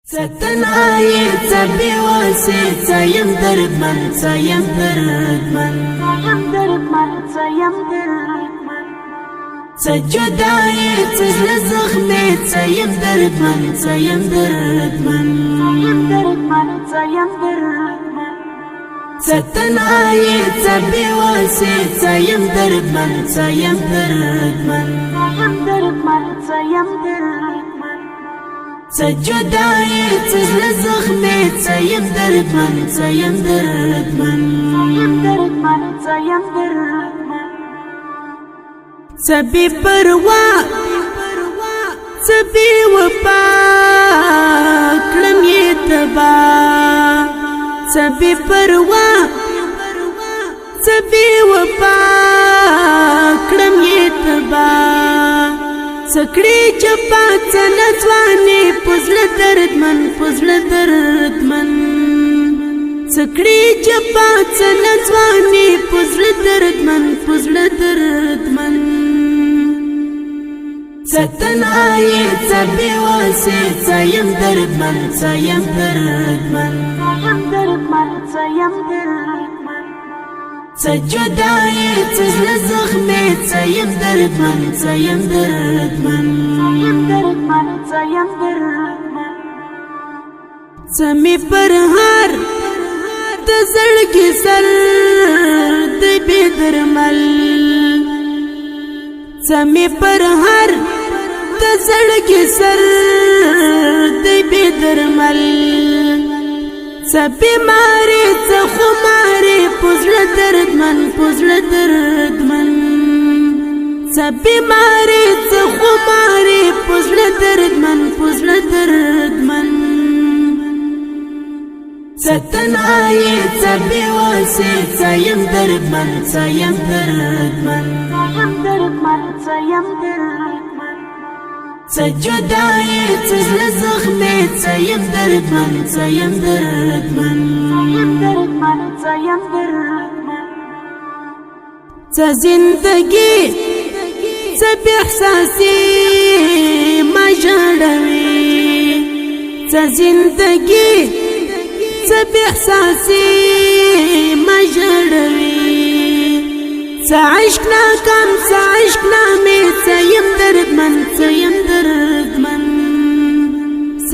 ستنهاي تبي وسيم دردمن سيم دردمن سجداي تزخمي سيم دردمن ستنهاي تبي وسيم دردمن سجداي تزخمي سيم دردمن سبي بروا سبي وفا كلم يتبا سبي بروا سبي وفا كلم يتبا سکړی چپا څنځواني پزړ دردمن سکړی چپا څنځواني پزړ دردمن ستنهاي تبي وسي سيم دردمن سجداي تزخمي سيم دردمن سمي پرهار تزړګي سر د بيدرمل سمي پرهار تزړګي سر د بيدرمل سبي ماري خماري پزړ دردمن سبي ماري خماري پزړ دردمن ستنهاي تبي وسي سيم دردمن سجداي تزخمي سيم دردمن زندگي سبي احساسي ما جړوي زندگي سبي احساسي ما جړوي عشقنا كم عشقنا مي سيم دردمن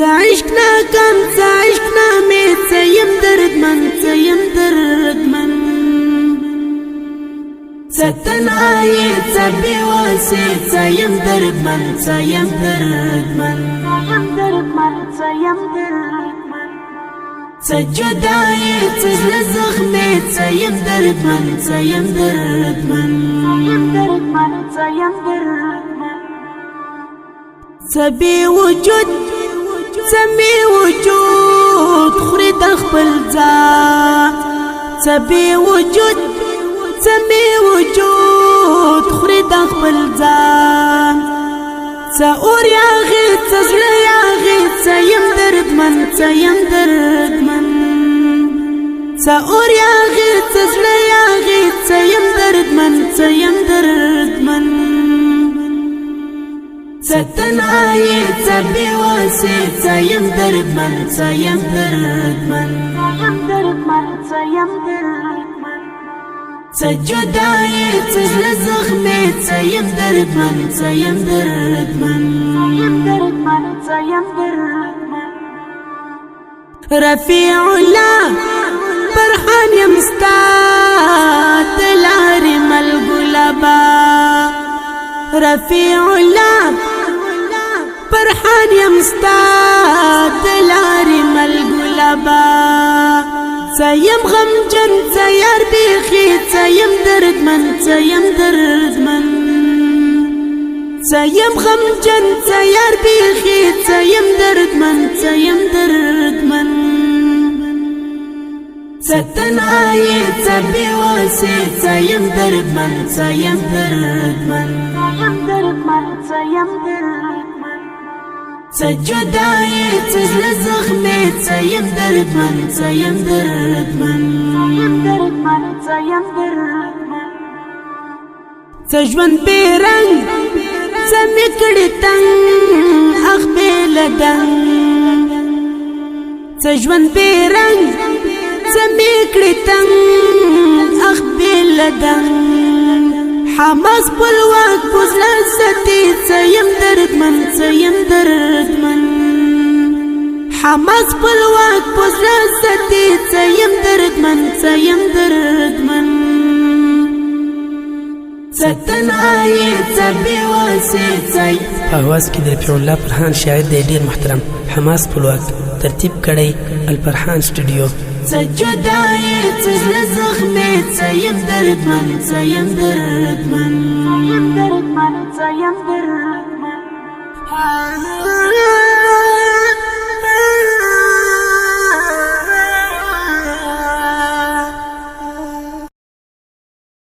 عشقنا كم عشقنا مي سيم دردمن ستنهاي تبي وسي سيم دردمن سجداي تزخمي سيم دردمن سبي وجود خريد اخبل ذات سبي وجود خريد اخبل ذات سأور يا غيث سزل يا غيث سيم دردمن سأور يا غيث سزل يا غيث سيم دردمن ستنهاي تبي وسي سيم دردمن سجداي تزخمي سيم دردمن رفيع الله برحان يمستات العرم القلبا رفيع الله برحان يمستات العرم القلبا سيم غمجن سيار بيخي سيم دردمن سيم غمجن سيار بيخي سيم دردمن ستنهاي تبي وسي سيم دردمن سجداي تزخمي سيم دردمن سجون بيرنگ سمي کړي تنگ اخ بل دنگ سجون بیرنگ زمیکڑی تنگ اخ بیلدنگ حماس پلواک بزلا ستی سیم دردمن سیم دردمن حماس پلواک بزلا ستی سیم دردمن سیم دردمن ستن آیت سبی واسیت سی آواز کی در رفیع الله فرحان شاعر دی ډیر محترم حماس پلواک ترتیب کړی الفرحان سټوډیو سجد آیت سجل زخمیت سیم دردمن سیم دردمن سیم دردمن سیم دردمن